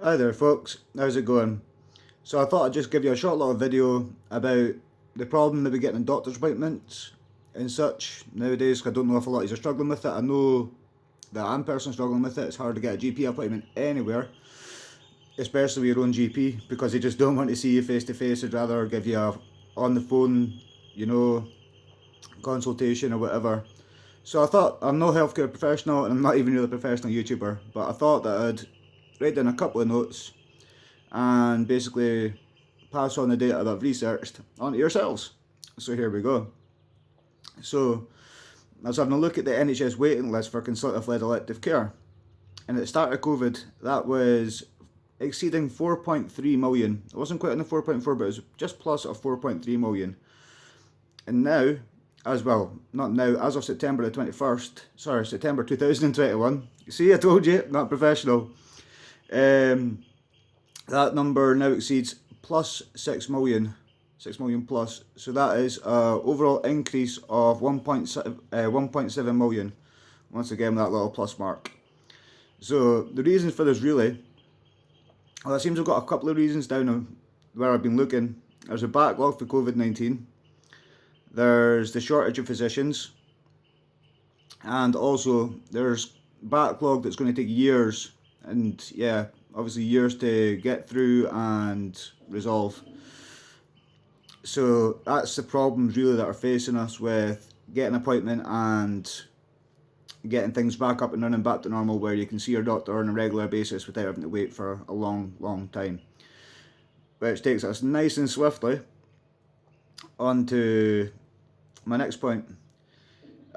Hi there folks, how's it going? So I thought I'd just give you a short little video about the problem that we get in doctor's appointments and such nowadays. I don't know if a lot of you are struggling with it. I know that I'm personally struggling with it. It's hard to get a GP appointment anywhere, especially with your own GP, because they just don't want to see you face to face. They'd rather give you a on the phone, consultation or whatever. So I thought, I'm no healthcare professional and I'm not even really a professional YouTuber, but I thought that I'd write down a couple of notes and basically pass on the data that I've researched onto yourselves. So here we go. So I was having a look at the NHS waiting list for consultative led elective care, and at the start of COVID that was exceeding 4.3 million. It wasn't quite on the 4.4, but it was just plus of 4.3 million. And now, as well, not now, as of September the 21st, sorry, September 2021, see, I told you, not professional. That number now exceeds plus 6 million plus. So that is an overall increase of 1.7 million. Once again, that little plus mark. So the reasons for this really, well, it seems I've got a couple of reasons down on where I've been looking. There's a backlog for COVID-19. There's the shortage of physicians. And also there's backlog that's going to take years, and yeah, obviously years to get through and resolve. So that's the problems really that are facing us with getting an appointment and getting things back up and running back to normal, where you can see your doctor on a regular basis without having to wait for a long time. Which takes us nice and swiftly on to my next point.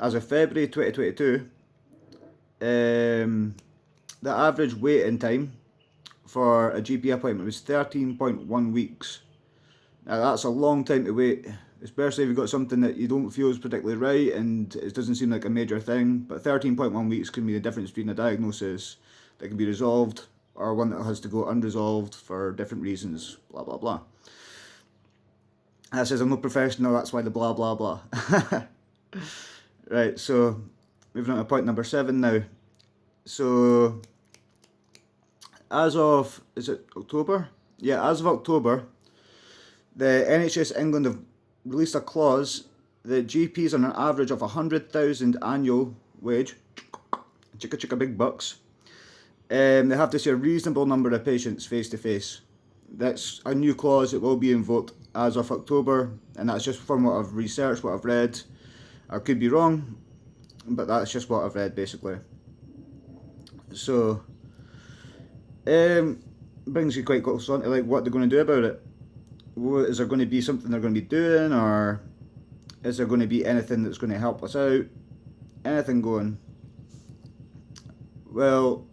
As of February 2022, the average waiting time for a GP appointment was 13.1 weeks. Now that's a long time to wait, especially if you've got something that you don't feel is particularly right and it doesn't seem like a major thing. But 13.1 weeks can be the difference between a diagnosis that can be resolved or one that has to go unresolved for different reasons, blah blah blah. That says I'm no professional, that's why the blah blah blah. Right, so moving on to point number 7 now. So as of, is it October? Yeah, as of October, the NHS England have released a clause that GPs on an average of 100,000 annual wage, chicka big bucks, they have to see a reasonable number of patients face to face. That's a new clause that will be invoked as of October, and that's just from what I've researched, what I've read. I could be wrong, but that's just what I've read basically. So brings you quite close on to like what they're going to do about it. Is there going to be something they're going to be doing, or is there going to be anything that's going to help us out? Anything going? Well,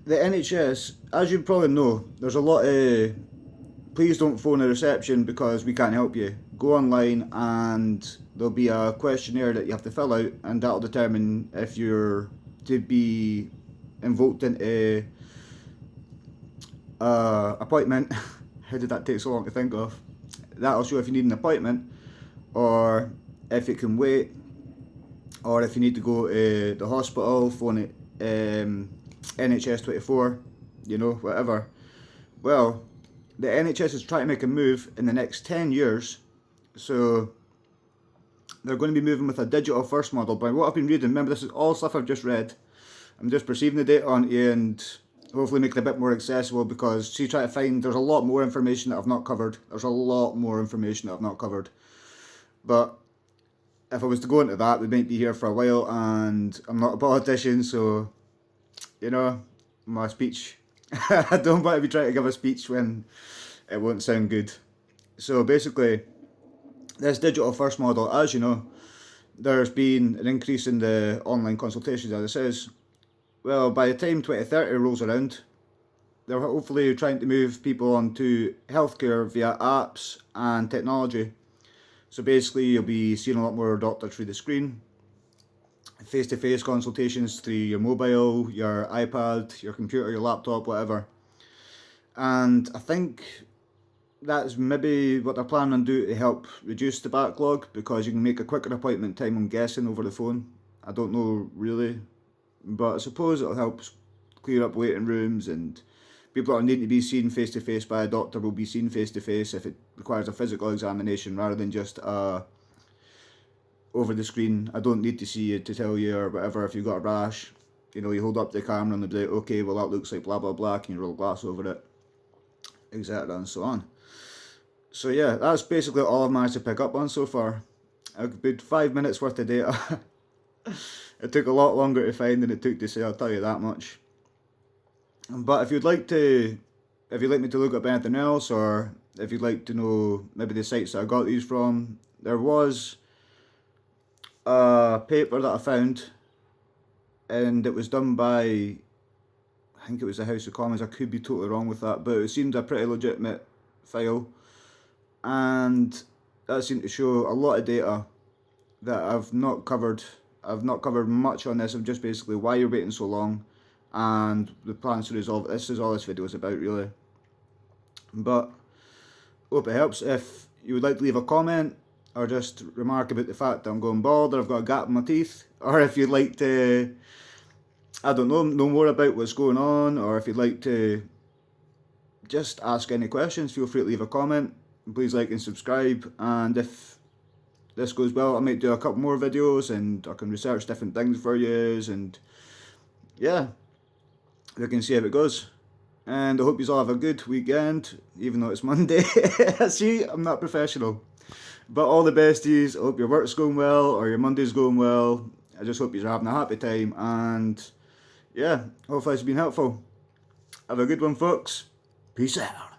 the NHS, as you probably know, there's a lot of please don't phone a reception because we can't help you. Go online and there'll be a questionnaire that you have to fill out, and that'll determine if you're to be invoked into appointment. How did that take so long to think of? That'll show if you need an appointment, or if it can wait, or if you need to go to the hospital, phone it NHS 24, whatever. Well, the NHS is trying to make a move in the next 10 years, so they're going to be moving with a digital first model. By what I've been reading, remember this is all stuff I've just read, I'm just perceiving the data on you and hopefully make it a bit more accessible, because see, try to find, there's a lot more information that I've not covered. But if I was to go into that, we might be here for a while, and I'm not a politician, so my speech, I don't want to be trying to give a speech when it won't sound good. So basically, this digital first model, as you know, there's been an increase in the online consultations, as it says. Well, by the time 2030 rolls around, they're hopefully trying to move people onto healthcare via apps and technology. So basically, you'll be seeing a lot more doctors through the screen, face-to-face consultations through your mobile, your iPad, your computer, your laptop, whatever. And I think that's maybe what they're planning on doing to help reduce the backlog, because you can make a quicker appointment time, I'm guessing, over the phone. I don't know really, but I suppose it'll help clear up waiting rooms, and people that need to be seen face to face by a doctor will be seen face to face if it requires a physical examination rather than just over the screen. I don't need to see you to tell you or whatever. If you've got a rash, you know, you hold up the camera and they'll be like, okay, well that looks like blah blah blah, can you roll glass over it, etc. and so on. So yeah, that's basically all I've managed to pick up on so far. I've got 5 minutes worth of data. It took a lot longer to find than it took to say, I'll tell you that much. But if you'd like me to look up anything else, or if you'd like to know maybe the sites that I got these from, there was a paper that I found, and it was done by, I think it was the House of Commons. I could be totally wrong with that, but it seemed a pretty legitimate file, and that seemed to show a lot of data that I've not covered. I've not covered much on this. I'm just basically why you're waiting so long and the plans to resolve it. This is all this video is about, really. But hope it helps. If you would like to leave a comment or just remark about the fact that I'm going bald or I've got a gap in my teeth, or if you'd like to, I don't know more about what's going on, or if you'd like to just ask any questions, feel free to leave a comment. Please like and subscribe, and if this goes well, I might do a couple more videos and I can research different things for you, and yeah, we can see how it goes. And I hope you all have a good weekend, even though it's Monday. See, I'm not professional. But all the best to you. I hope your work's going well or your Monday's going well. I just hope you're having a happy time, and yeah, hopefully it's been helpful. Have a good one, folks. Peace out.